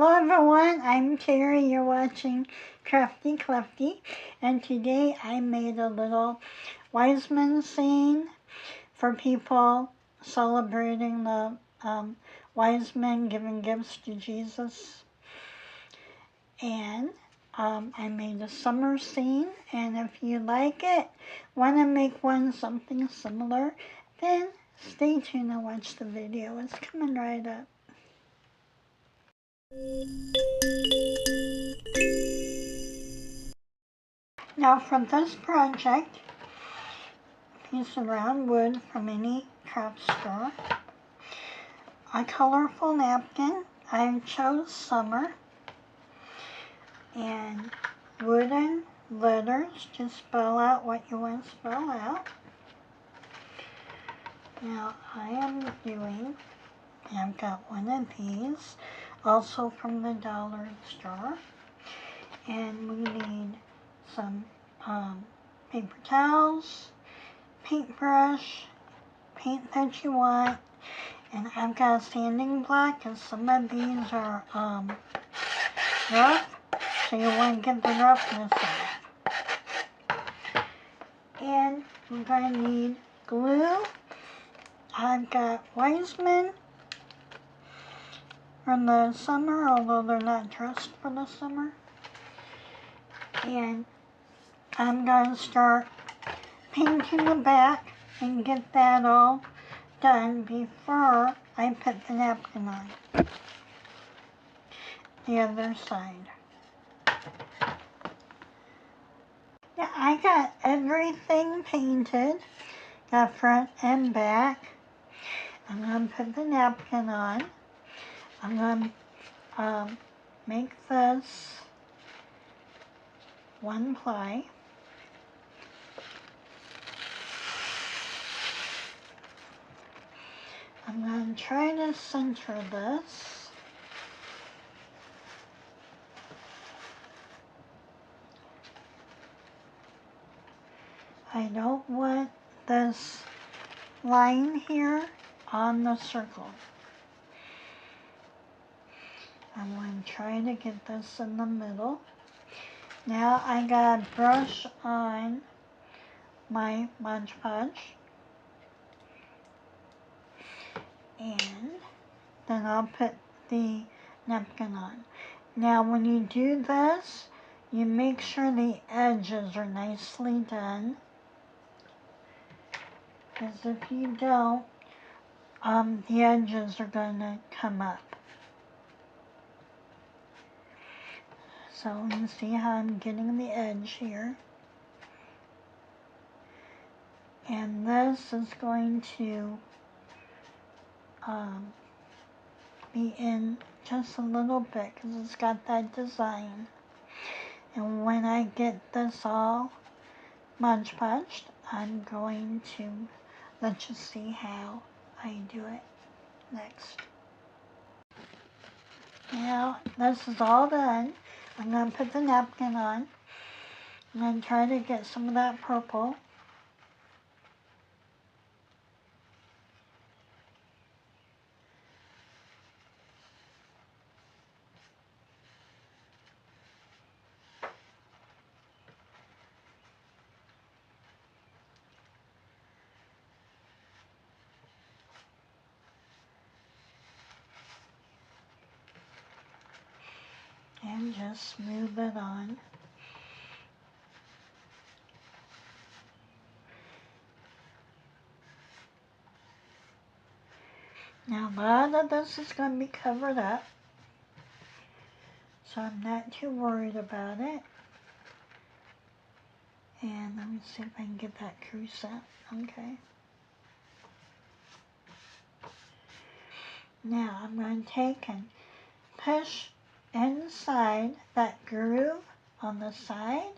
Hello everyone, I'm Terry. You're watching Crafty Clefty, and today I made a little Wiseman scene for people celebrating the Wiseman giving gifts to Jesus. And I made a summer scene, and if you like it, want to make one something similar, then stay tuned and watch the video. It's coming right up. Now for this project, a piece of round wood from any craft store, a colorful napkin, I chose summer, and wooden letters to spell out what you want to spell out. Now I am doing, I've got one of these, also from the dollar store, and we need some paper towels, paintbrush, paint that you want, and I've got a sanding block, and some of these are rough, so you want to get the roughness off. And we're going to need glue. I've got Wiseman from the summer, although they're not dressed for the summer. And I'm going to start painting the back and get that all done before I put the napkin on the other side. Now I got everything painted, got front and back. I'm going to put the napkin on. I'm going to make this one ply. I'm going to try to center this. I don't want this line here on the circle. I'm going to try to get this in the middle. Now I got a brush on my Modgpoge, and then I'll put the napkin on. Now when you do this, you make sure the edges are nicely done, because if you don't, the edges are going to come up. So you can see how I'm getting the edge here. And this is going to be in just a little bit because it's got that design. And when I get this all Modgpoged, I'm going to let you see how I do it next. Now this is all done. I'm going to put the napkin on. I'm going to try to get some of that purple. And just smooth it on. Now a lot of this is going to be covered up, so I'm not too worried about it. And let me see if I can get that crease out. Okay. Now I'm going to take and push inside that groove on the side.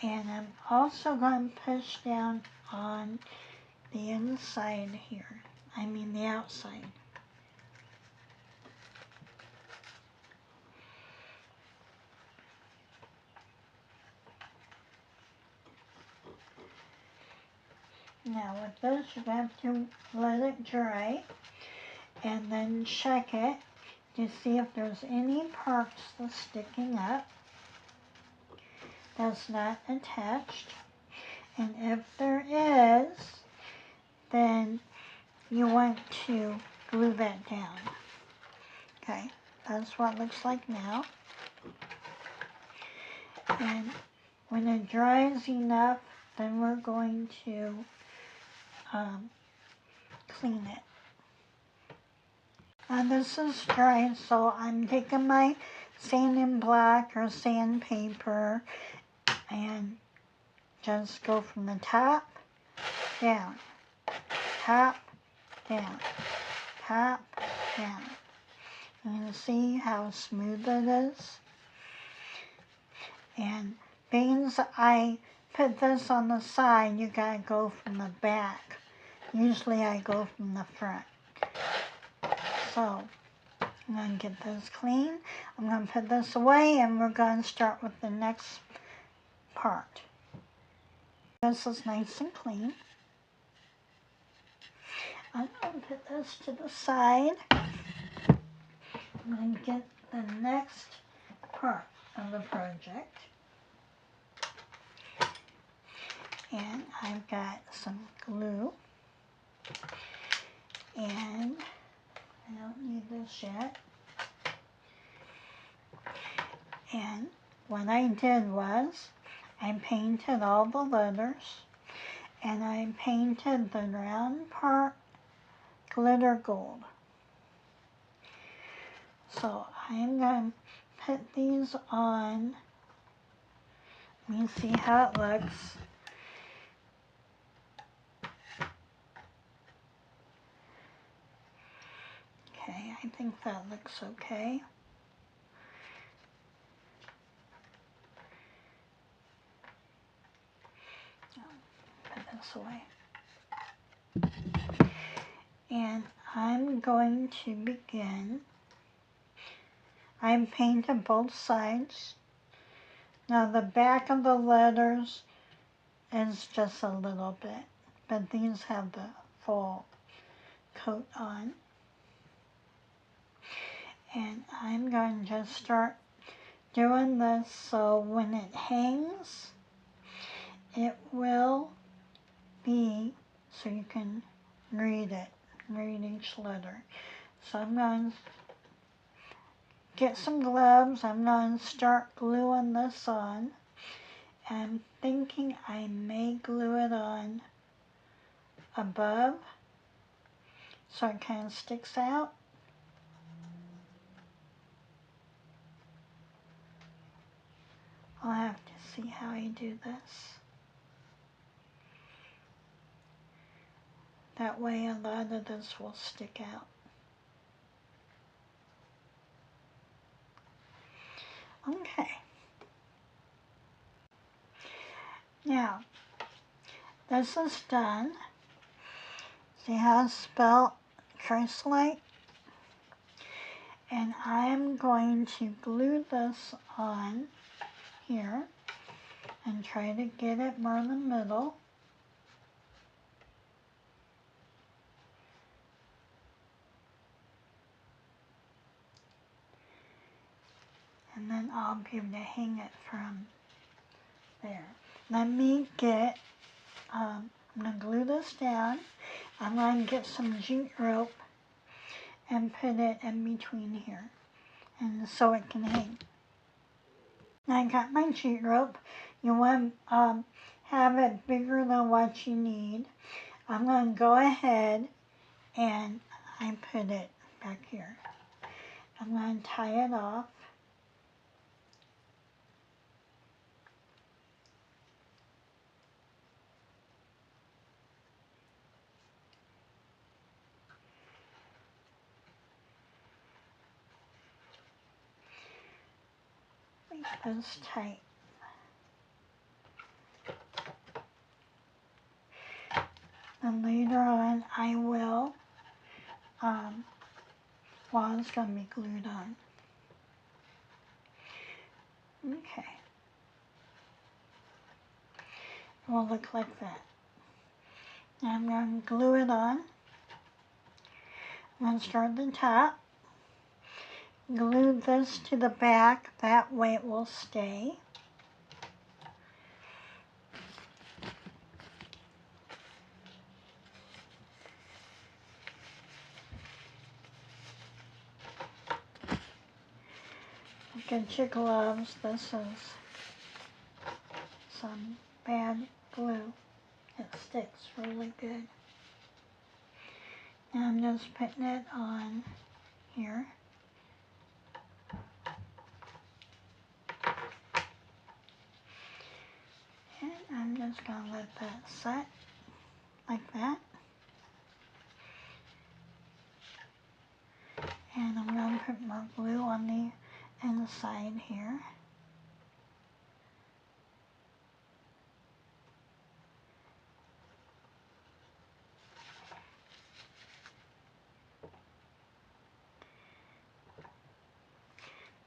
And I'm also going to push down on the inside here. I mean the outside. Now with this, you have to let it dry. and then check it to see if there's any parts that's sticking up that's not attached. And if there is, then you want to glue that down. Okay, that's what it looks like now. And when it dries enough, then we're going to clean it. This is dry, so I'm taking my sanding block or sandpaper and just go from the top down, top down, top down. You can see how smooth it is. And being I put this on the side, you gotta go from the back. Usually I go from the front. So I'm gonna get this clean. I'm gonna put this away and we're gonna start with the next part. This is nice and clean. I'm gonna put this to the side. I'm gonna get the next part of the project. And I've got some glue. And I don't need this yet. And what I did was I painted all the letters and I painted the round part glitter gold. So I'm going to put these on. Let me see how it looks. Okay, I think that looks okay. Put this away. And I'm going to begin. I've painted both sides. Now the back of the letters is just a little bit, but these have the full coat on. And I'm going to just start doing this so when it hangs, it will be so you can read it, read each letter. So I'm going to get some gloves. I'm going to start gluing this on. I'm thinking I may glue it on above so it kind of sticks out. I'll have to see how I do this. That way a lot of this will stick out. Okay. Now, this is done. See how it's spelled ChristLight? And I'm going to glue this on here and try to get it more in the middle. And then I'll be able to hang it from there. Let me get, I'm going to glue this down. I'm going to get some jute rope and put it in between here, and so it can hang. I got my jute rope. You want to have it bigger than what you need. I'm going to go ahead and I put it back here. I'm going to tie it off. Make this tight. And later on I will, well, it's going to be glued on. Okay. It will look like that. Now I'm going to glue it on. I'm going to start at the top. Glue this to the back, that way it will stay. Get your gloves. This is some bad glue. It sticks really good. And I'm just putting it on here. And I'm just going to let that set like that. And I'm going to put more glue on the inside here.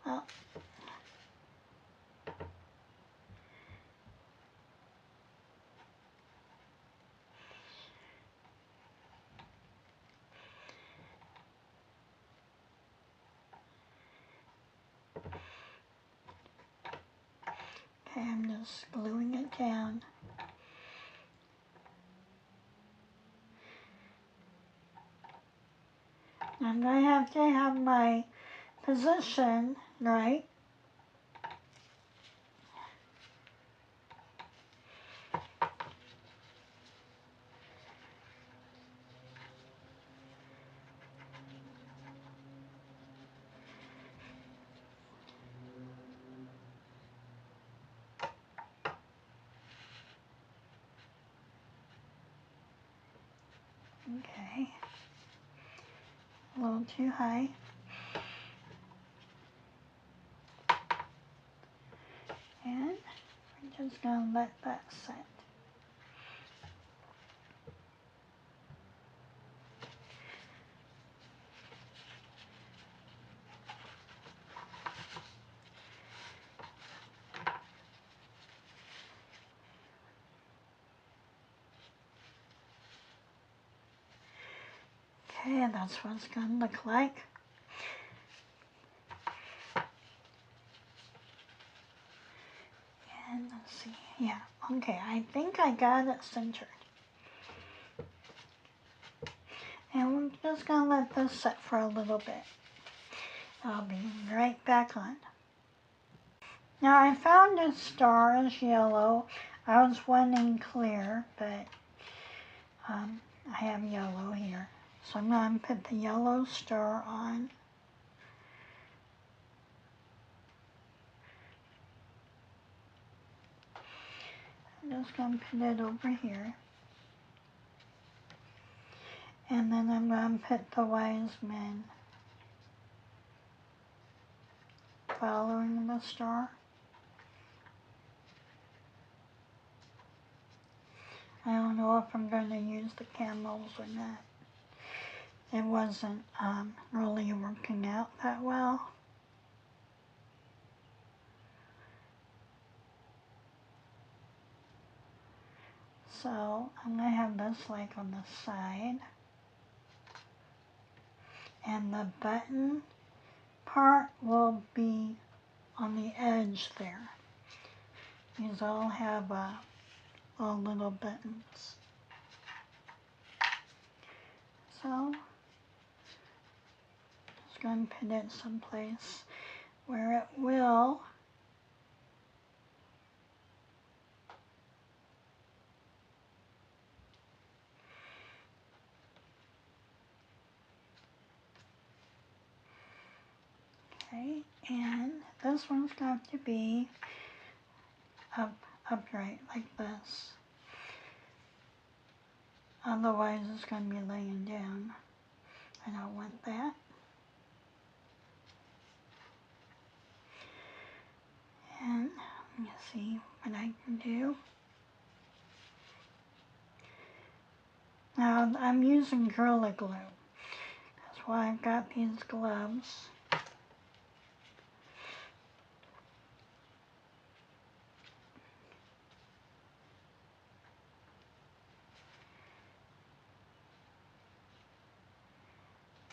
Well, okay, I'm just gluing it down. I'm going to have my position right. Okay, a little too high. And we're just going to let that set. Okay, that's what it's going to look like. And let's see, yeah, okay, I think I got it centered. And we're just going to let this set for a little bit. I'll be right back on. Now I found this star is yellow. I was wanting clear, but I have yellow here. So I'm going to put the yellow star on. I'm just going to put it over here. And then I'm going to put the Wiseman following the star. I don't know if I'm going to use the camels or not. It wasn't really working out that well. So I'm going to have this like on the side. And the button part will be on the edge there. These all have all little buttons. So just going to put it someplace where it will okay, and this one's got to be upright like this. Otherwise it's going to be laying down. I don't want that. And let me see what I can do. Now I'm using Gorilla Glue. That's why I've got these gloves.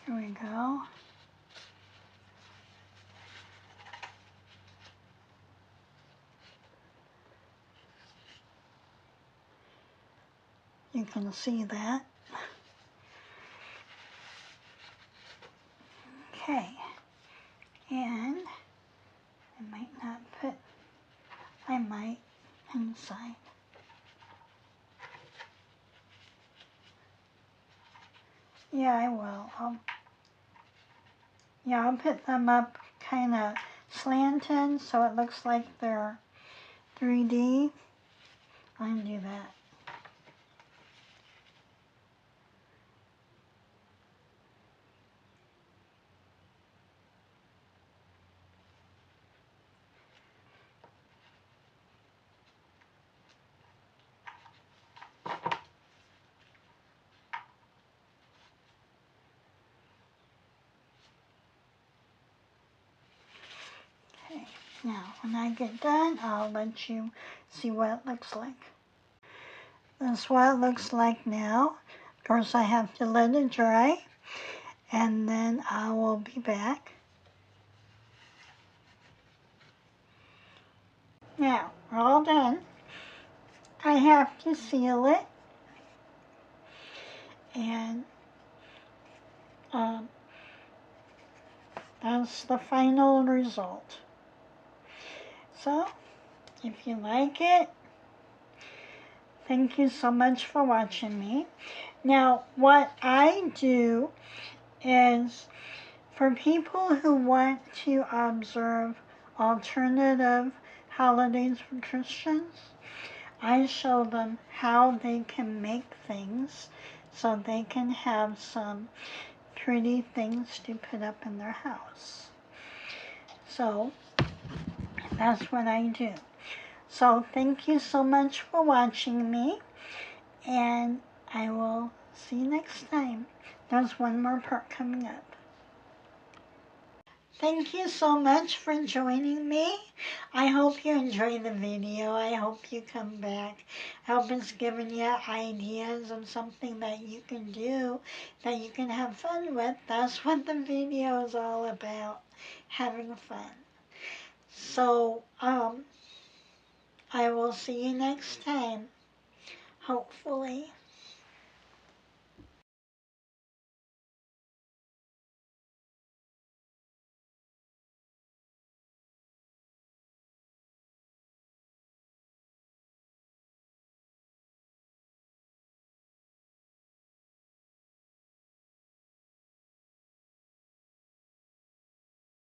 There we go. You can see that. Okay, and I might not put, I might inside. Yeah, I will. I'll put them up kind of slanted so it looks like they're 3D. I can do that. Okay, now when I get done, I'll let you see what it looks like. This is what it looks like now. Of course, I have to let it dry, and then I will be back. Now, we're all done. I have to seal it, and that's the final result. So, if you like it, thank you so much for watching me. Now, what I do is for people who want to observe alternative holidays for Christians, I show them how they can make things so they can have some pretty things to put up in their house. So that's what I do. So thank you so much for watching me, and I will see you next time. There's one more part coming up. Thank you so much for joining me. I hope you enjoyed the video. I hope you come back. I hope it's given you ideas of something that you can do, that you can have fun with. That's what the video is all about, having fun. So, I will see you next time, hopefully.